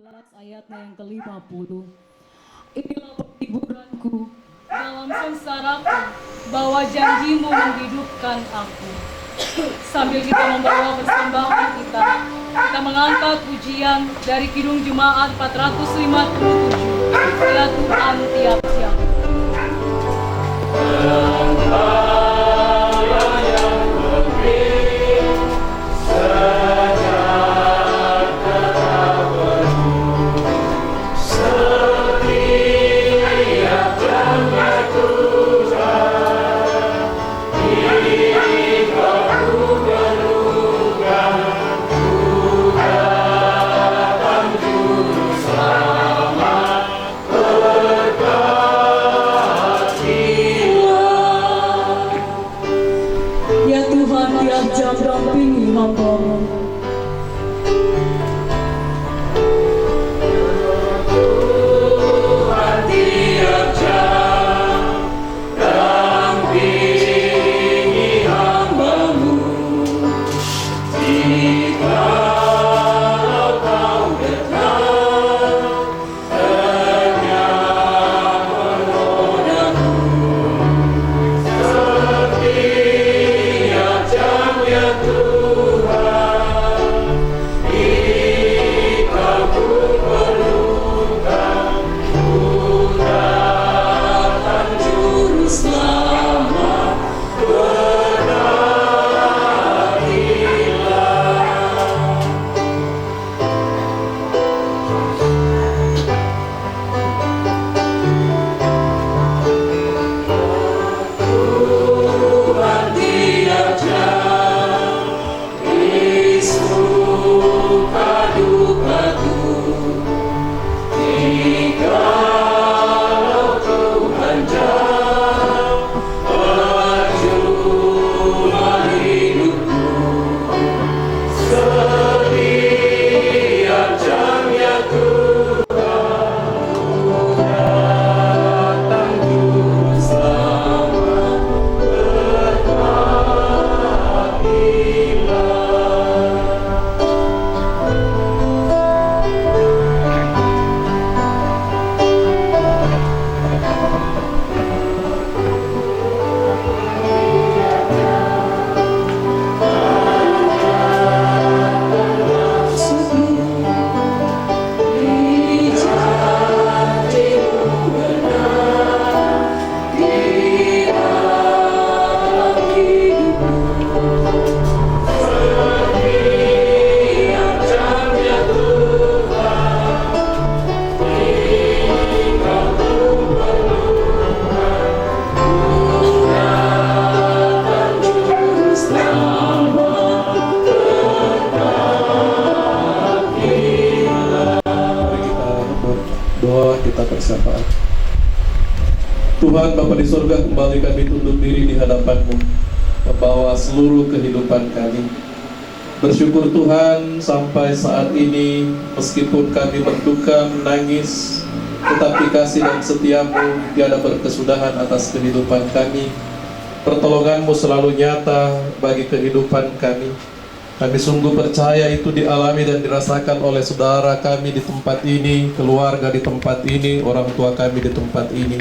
15 ayatnya yang ke-50. Inilah penghiburanku dalam sengsaraku, bahwa janjimu menghidupkan aku. Sambil kita membawa persembahan kita mengangkat pujian dari Kidung Jemaat 457. Ya Tuhan tiap siang. Ya Tuhan tiap jam dampingi hamba-Mu. Kita bersama. Tuhan Bapa di surga, kembali kami tunduk diri di hadapan-Mu, membawa seluruh kehidupan kami. Bersyukur Tuhan sampai saat ini, meskipun kami berduka, menangis, tetapi kasih dan setia-Mu tiada berkesudahan atas kehidupan kami. Pertolongan-Mu selalu nyata bagi kehidupan kami. Kami sungguh percaya itu dialami dan dirasakan oleh saudara kami di tempat ini, keluarga di tempat ini, orang tua kami di tempat ini.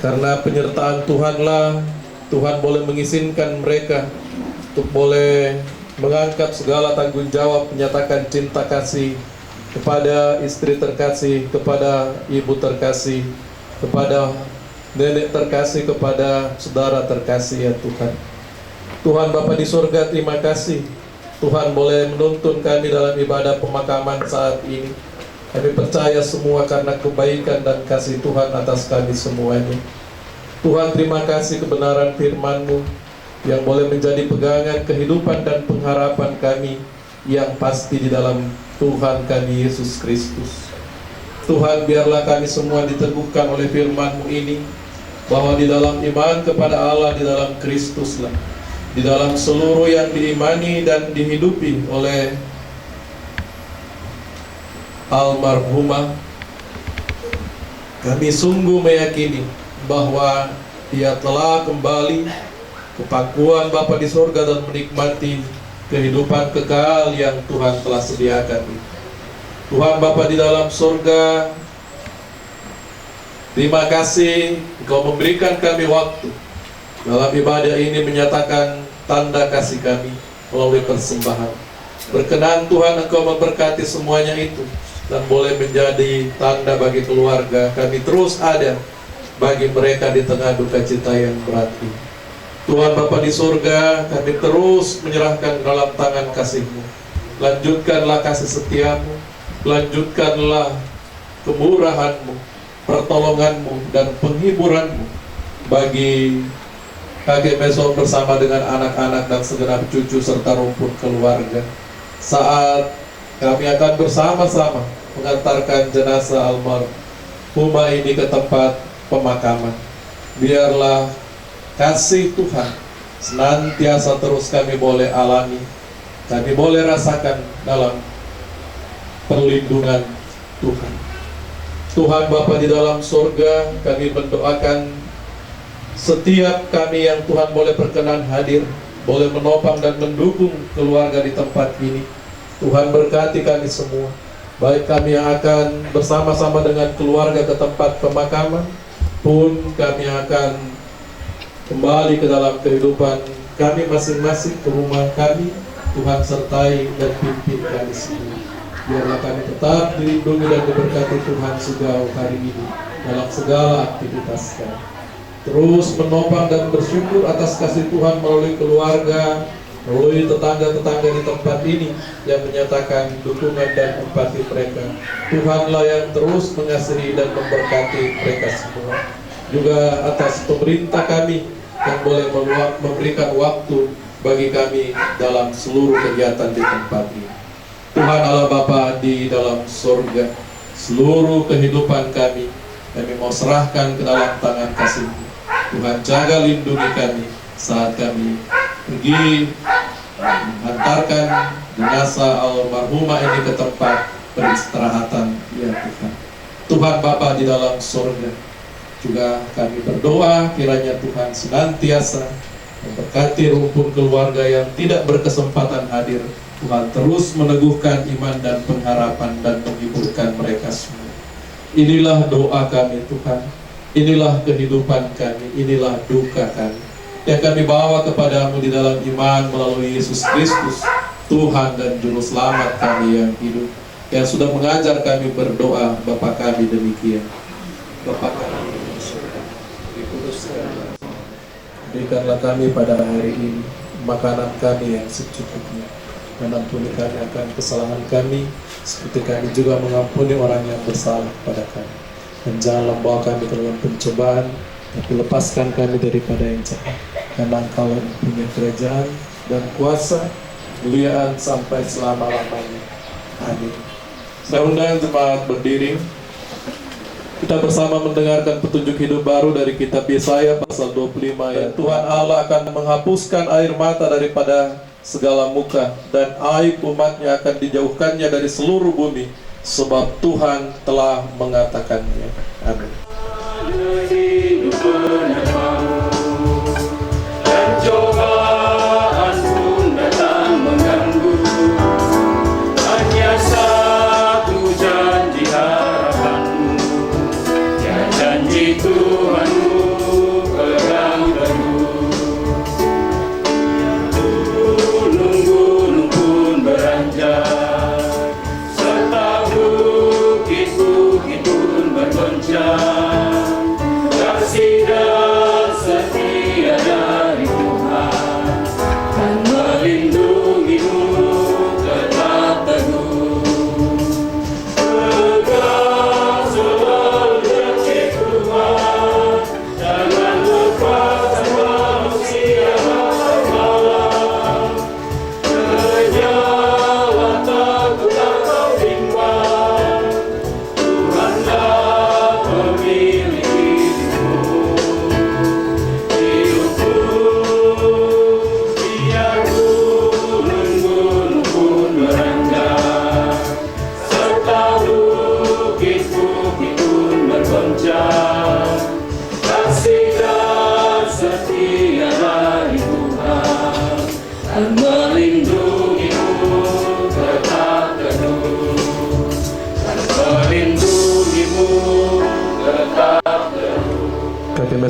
Karena penyertaan Tuhanlah, Tuhan boleh mengizinkan mereka untuk boleh mengangkat segala tanggung jawab, menyatakan cinta kasih kepada istri terkasih, kepada ibu terkasih, kepada nenek terkasih, kepada saudara terkasih, ya Tuhan. Tuhan Bapa di surga, terima kasih Tuhan boleh menuntun kami dalam ibadah pemakaman saat ini. Kami percaya semua karena kebaikan dan kasih Tuhan atas kami semuanya. Tuhan, terima kasih kebenaran firman-Mu yang boleh menjadi pegangan kehidupan dan pengharapan kami yang pasti di dalam Tuhan kami Yesus Kristus. Tuhan, biarlah kami semua diteguhkan oleh firman-Mu ini, bahwa di dalam iman kepada Allah, di dalam Kristuslah, di dalam seluruh yang diimani dan dihidupi oleh almarhumah, kami sungguh meyakini bahwa ia telah kembali ke pangkuan Bapa di surga dan menikmati kehidupan kekal yang Tuhan telah sediakan. Tuhan Bapa di dalam surga, terima kasih Engkau memberikan kami waktu dalam ibadah ini menyatakan tanda kasih kami melalui persembahan. Berkenan Tuhan Engkau memberkati semuanya itu, dan boleh menjadi tanda bagi keluarga kami terus ada bagi mereka di tengah duka cita yang berat ini. Tuhan Bapa di surga, kami terus menyerahkan dalam tangan kasih-Mu. Lanjutkanlah kasih setiamu, lanjutkanlah kemurahan-Mu, pertolongan-Mu, dan penghiburan-Mu bagi kakek Meso bersama dengan anak-anak dan segenap cucu serta rumpun keluarga. Saat kami akan bersama-sama mengantarkan jenazah almarhumah ini ke tempat pemakaman, biarlah kasih Tuhan senantiasa terus kami boleh alami, kami boleh rasakan dalam perlindungan Tuhan. Tuhan Bapa di dalam surga, kami mendoakan setiap kami yang Tuhan boleh berkenan hadir, boleh menopang dan mendukung keluarga di tempat ini. Tuhan berkati kami semua, baik kami yang akan bersama-sama dengan keluarga ke tempat pemakaman, pun kami akan kembali ke dalam kehidupan kami masing-masing, ke rumah kami. Tuhan sertai dan pimpin kami semua. Biarlah kami tetap dilindungi dan diberkati Tuhan sejauh hari ini dalam segala aktivitas kami. Terus menopang dan bersyukur atas kasih Tuhan melalui keluarga, melalui tetangga-tetangga di tempat ini yang menyatakan dukungan dan empati mereka. Tuhanlah yang terus mengasihi dan memberkati mereka semua. Juga atas pemerintah kami yang boleh memberikan waktu bagi kami dalam seluruh kegiatan di tempat ini. Tuhan Allah Bapa di dalam surga, seluruh kehidupan kami mau serahkan ke dalam tangan kasih-Mu. Tuhan jaga lindungi kami saat kami pergi mengantarkan jenazah almarhumah ini ke tempat peristirahatan, ya Tuhan. Tuhan Bapa di dalam surga, juga kami berdoa kiranya Tuhan senantiasa memberkati rumpun keluarga yang tidak berkesempatan hadir. Tuhan terus meneguhkan iman dan pengharapan dan menghiburkan mereka semua. Inilah doa kami Tuhan, inilah kehidupan kami, inilah duka kami yang kami bawa kepadamu di dalam iman melalui Yesus Kristus, Tuhan dan Juru Selamat kami yang hidup, yang sudah mengajar kami berdoa. Bapa kami demikian. Bapa kami di surga, dikuduskanlah. Berikanlah kami pada hari ini makanan kami yang secukupnya, dan ampuni kami akan kesalahan kami, seperti kami juga mengampuni orang yang bersalah kepada kami. Dan janganlah membawa kami ke dalam pencobaan, tapi lepaskan kami daripada yang jahat. Karena Engkau yang punya kerajaan dan kuasa, kemuliaan sampai selama-lamanya. Amin. Saya undang jemaat berdiri. Kita bersama mendengarkan petunjuk hidup baru dari kitab Yesaya pasal 25 ya. Tuhan Allah akan menghapuskan air mata daripada segala muka, dan aib umatnya akan dijauhkannya dari seluruh bumi, sebab Tuhan telah mengatakannya. Amin. Serta bukit-bukit pun bergoncang.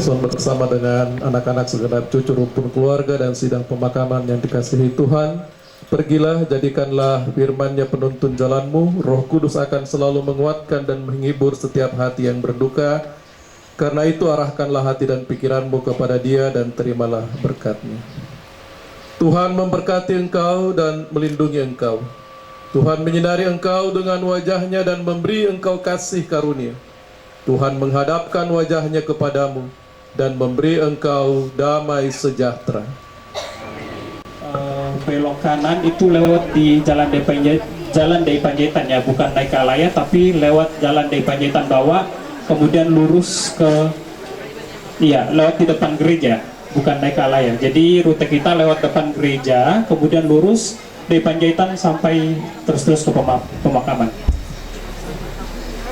Nelson bersama dengan anak-anak segenap cucu rumpun keluarga dan sidang pemakaman yang dikasihi Tuhan. Pergilah, jadikanlah firman-Nya penuntun jalanmu. Roh Kudus akan selalu menguatkan dan menghibur setiap hati yang berduka. Karena itu arahkanlah hati dan pikiranmu kepada Dia dan terimalah berkat-Nya. Tuhan memberkati engkau dan melindungi engkau. Tuhan menyinari engkau dengan wajah-Nya dan memberi engkau kasih karunia. Tuhan menghadapkan wajah-Nya kepadamu dan memberi engkau damai sejahtera. Belok kanan itu lewat di Jalan Dai Panjaitan ya, bukan naik ke Alaya tapi lewat Jalan Dai Panjaitan bawah, kemudian lurus ke, iya lewat di depan gereja, bukan naik ke Alaya. Jadi rute kita lewat depan gereja, kemudian lurus Dai Panjaitan sampai terus ke pemakaman.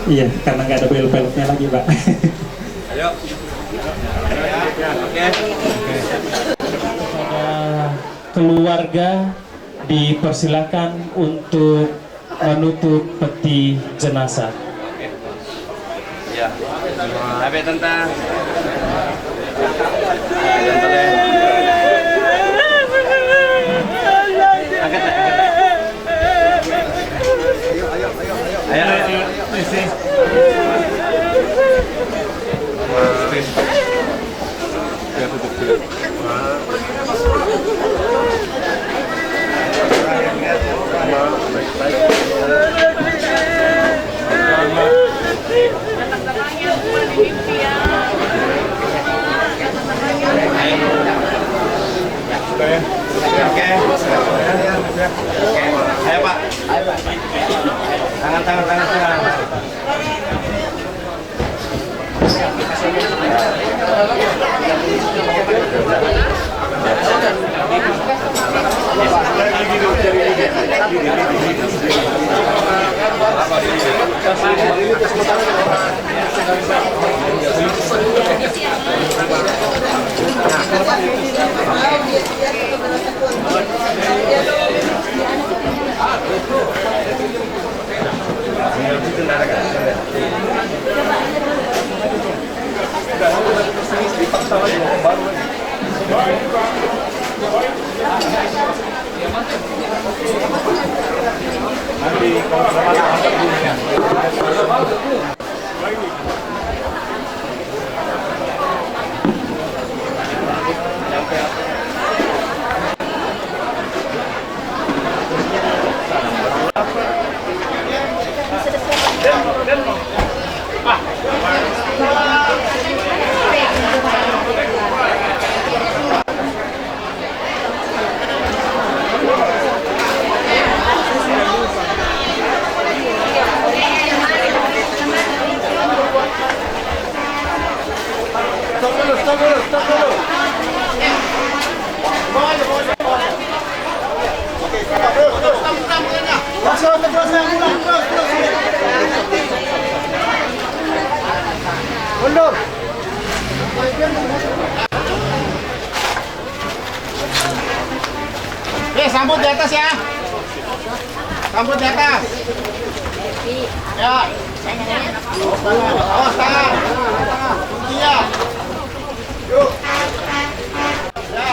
Iya, karena nggak ada belok-beloknya lagi, Pak. Ayo. Oke. Keluarga dipersilakan untuk menutup peti jenazah. Ya. Tapi tentang Ayo. Ayo Pak. Tangan. Mundur. Sambut di atas ya. Sambut di atas. Ya. Awas tangan. Iya. Yuk. Ya.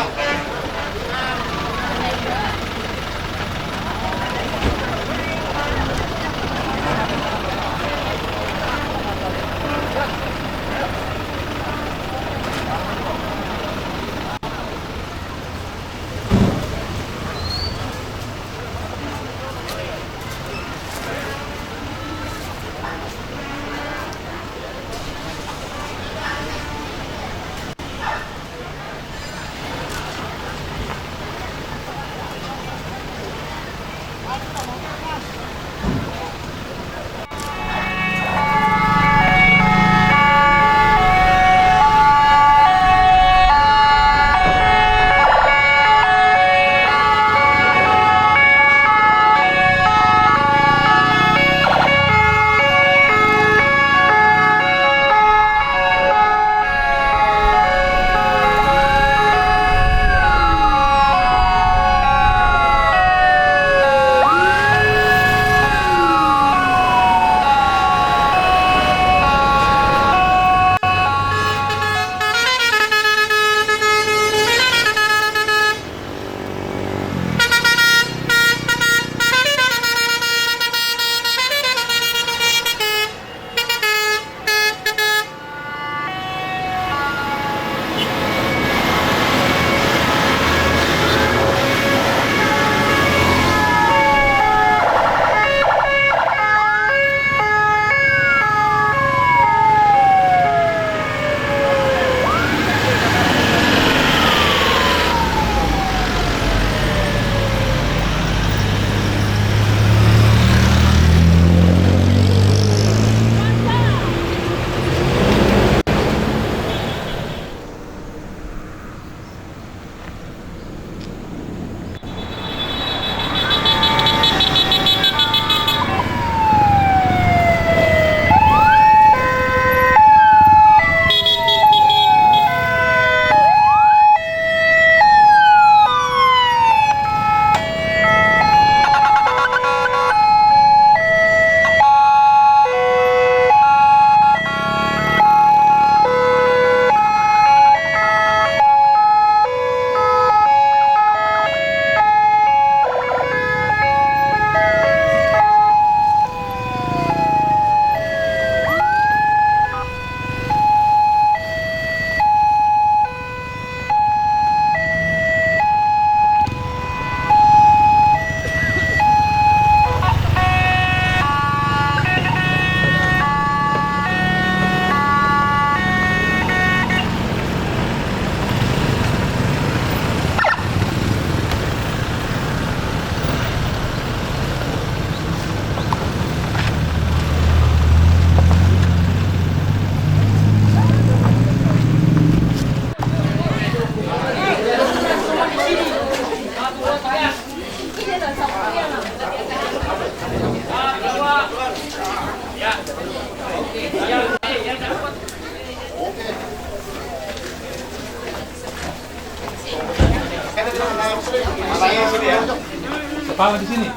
Kepala di sini.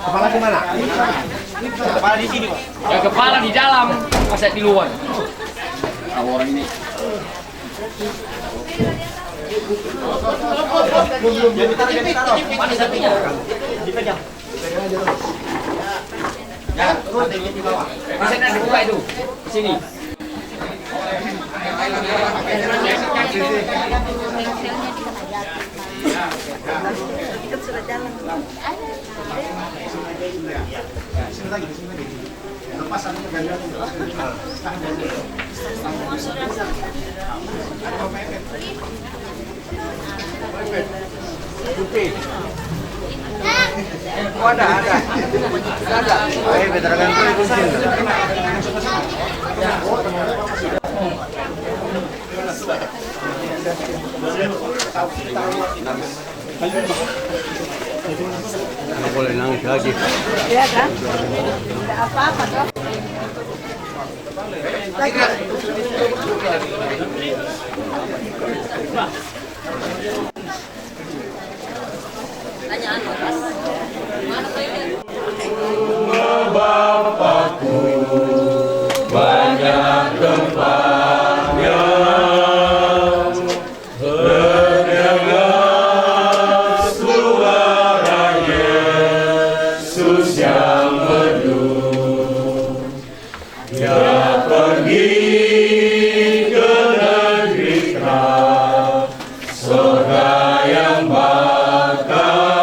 Kepala di mana? Kepala di sini. Ya kepala di dalam, masa di luar. Orang ini. Mana sapinya? Dipegang. Ya, di bawah. Di sana dibuka itu. Di sini. Ada. Ayo, betarakan itu. Nggak boleh nangis lagi. Iya kan? Tidak apa-apa dong. Tanyaan Mas. Mana ini? Bapakku banyak tempatnya. Mendengar suara Yesus yang merdu. Dia pergi ke negeri terang, surga yang bakar,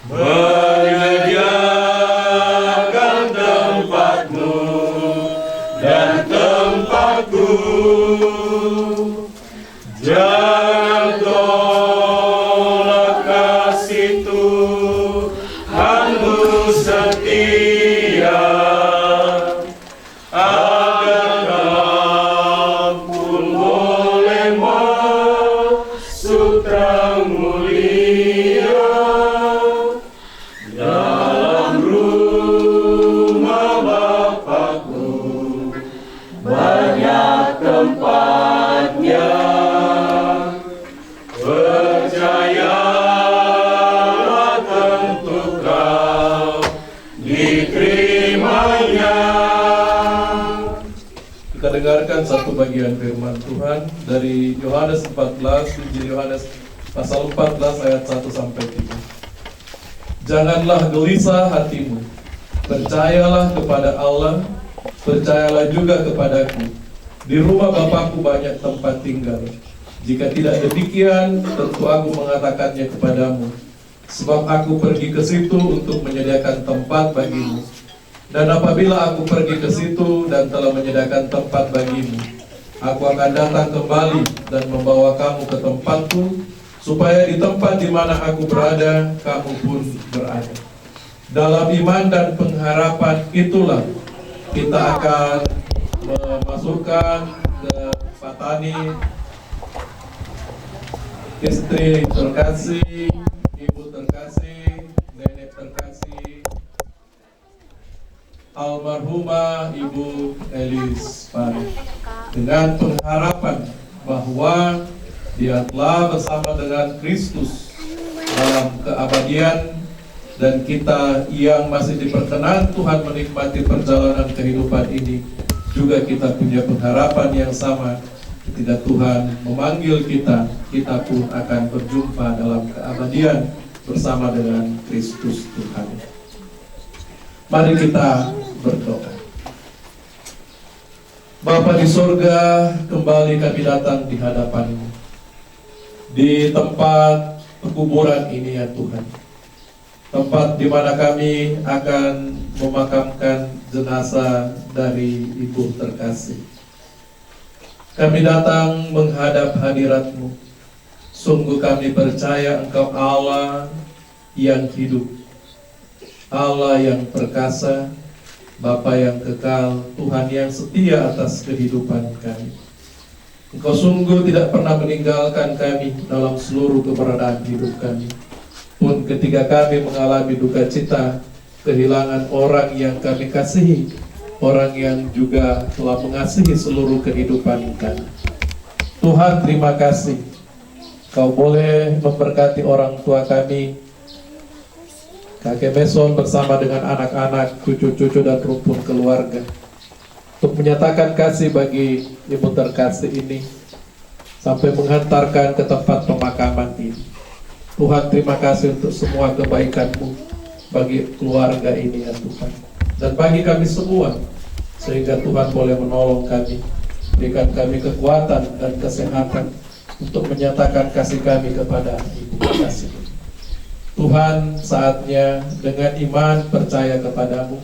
menyediakan tempatmu dan tempatku. Jangan tolak kasih Tuhanmu setia, agar kamu boleh masuk terang mulia dalam rumah Bapakku. Banyak tempatnya, percayalah tentu kau diterimanya. Kita dengarkan satu bagian firman Tuhan dari Yohanes 14, Injil Yohanes pasal 14 ayat 1 sampai 3. Janganlah gelisah hatimu, percayalah kepada Allah, percayalah juga kepadaku. Di rumah Bapakku banyak tempat tinggal. Jika tidak demikian, tentu aku mengatakannya kepadamu. Sebab aku pergi ke situ untuk menyediakan tempat bagimu. Dan apabila aku pergi ke situ dan telah menyediakan tempat bagimu, aku akan datang kembali dan membawa kamu ke tempatku, supaya di tempat di mana aku berada, kamu pun berada. Dalam iman dan pengharapan itulah kita akan memasukkan ke Patani, istri terkasih, ibu terkasih, nenek terkasih, almarhumah Ibu Elis Pari, dengan pengharapan bahwa dia telah bersama dengan Kristus dalam keabadian, dan kita yang masih diperkenan Tuhan menikmati perjalanan kehidupan ini juga kita punya pengharapan yang sama. Ketika Tuhan memanggil kita, kita pun akan berjumpa dalam keabadian bersama dengan Kristus Tuhan. Mari kita berdoa. Bapa di sorga, kembali kami datang di hadapan-Mu, di tempat pekuburan ini ya Tuhan, tempat di mana kami akan memakamkan jenazah dari Ibu terkasih. Kami datang menghadap hadirat-Mu. Sungguh kami percaya Engkau Allah yang hidup, Allah yang perkasa, Bapa yang kekal, Tuhan yang setia atas kehidupan kami. Engkau sungguh tidak pernah meninggalkan kami dalam seluruh keberadaan hidup kami. pun ketika kami mengalami duka cita kehilangan orang yang kami kasihi, orang yang juga telah mengasihi seluruh kehidupan kami. Tuhan, terima kasih Kau boleh memberkati orang tua kami, kakek Meson bersama dengan anak-anak, cucu-cucu dan rumpun keluarga, untuk menyatakan kasih bagi ibu terkasih ini sampai menghantarkan ke tempat pemakaman ini. Tuhan, terima kasih untuk semua kebaikan-Mu bagi keluarga ini ya Tuhan, dan bagi kami semua, sehingga Tuhan boleh menolong kami, berikan kami kekuatan dan kesehatan untuk menyatakan kasih kami kepada ibu terkasih. Tuhan, saatnya dengan iman percaya kepadamu,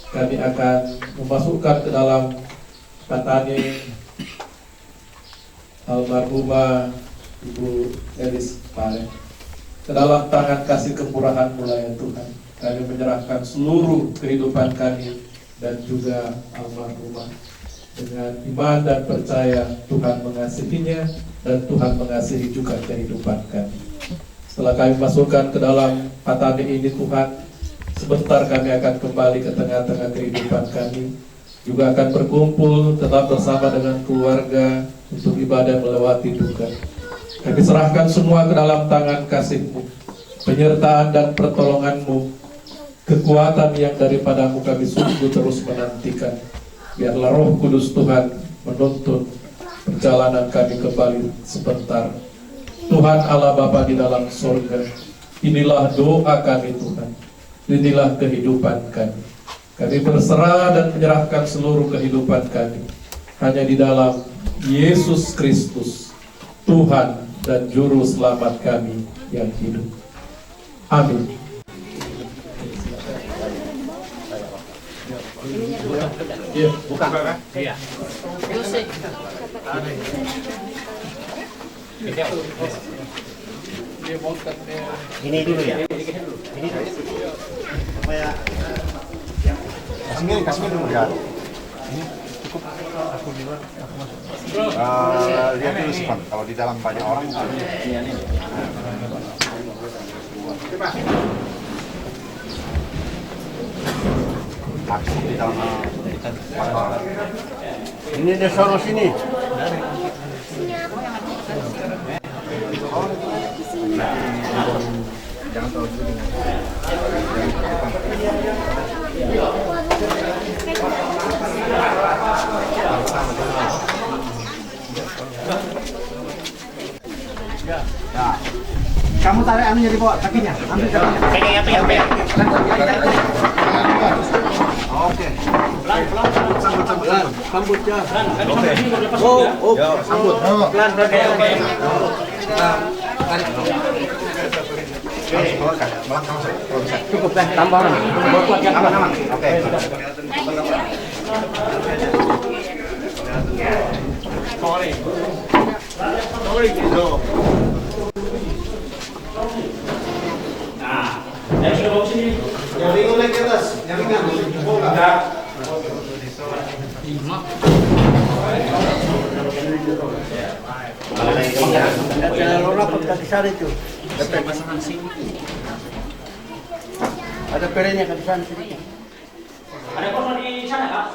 kami akan memasukkan ke dalam patani almarhumah Ibu Elis Pare ke dalam tangan kasih kemurahan-Mu ya Tuhan. Kami menyerahkan seluruh kehidupan kami dan juga almarhumah dengan iman dan percaya Tuhan mengasihinya dan Tuhan mengasihi juga kehidupan kami. Setelah kami masukkan ke dalam patani ini Tuhan, sebentar kami akan kembali ke tengah-tengah kehidupan kami, juga akan berkumpul tetap bersama dengan keluarga untuk ibadah melewati duka. Kami serahkan semua ke dalam tangan kasih-Mu, penyertaan dan pertolongan-Mu, kekuatan yang daripadamu kami sungguh terus menantikan. Biarlah Roh Kudus Tuhan menuntun perjalanan kami kembali sebentar. Tuhan Allah Bapa di dalam surga, inilah doa kami Tuhan, inilah kehidupan kami. Kami berserah dan menyerahkan seluruh kehidupan kami hanya di dalam Yesus Kristus, Tuhan dan Juru Selamat kami yang hidup. Amin. Iya, bukan. Iya. Ini dulu ya. Ini dulu. Supaya kasih dulu ya. Ini cukup. Aku juga. Lihat dulu sih, kalau di dalam banyak orang. Aku di dalam ini dia sono sini. Jangan tahu dulu. Ya. Kamu tarik anunya di bawah kakinya, ambil kakinya. Pegang. Oke. Pelan. Sambut ya. Oke. Oh. Sambut. Pelan. Oke. Tarik. Cukup deh, tambah orang. Buat yang aman. Oke. Sorry. Nah, yang sudah bawa sini. Yang ringan naik ke atas, yang ringan. Enggak. Kalau rapat kaki sana itu. Ada perenya kaki sana sedikit. Ada korban di sana, Kak?